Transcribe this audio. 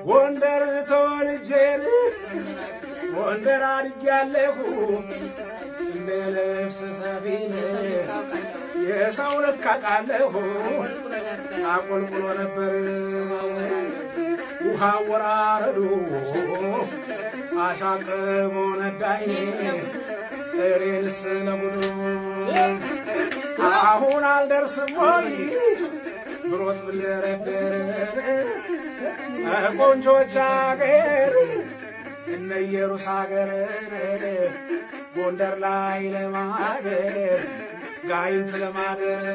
ጎንደር ተወልጄ ጎንደር አድጌያለሁ እንደ ልብስ ሰፊን የሰው ልክ አውቃለሁ አቆልቁሎ ነበር ውሃ ወራረዱ አሻቅቦ ነዳኝ እሬንስ ነጉዱ አሁን አልደርስም ወይ ብሮት ብልደረደር ቆንጆች አገር እነ ኢየሩስ አገር ጎንደር ላይ ለማደር ጋይንት ለማደር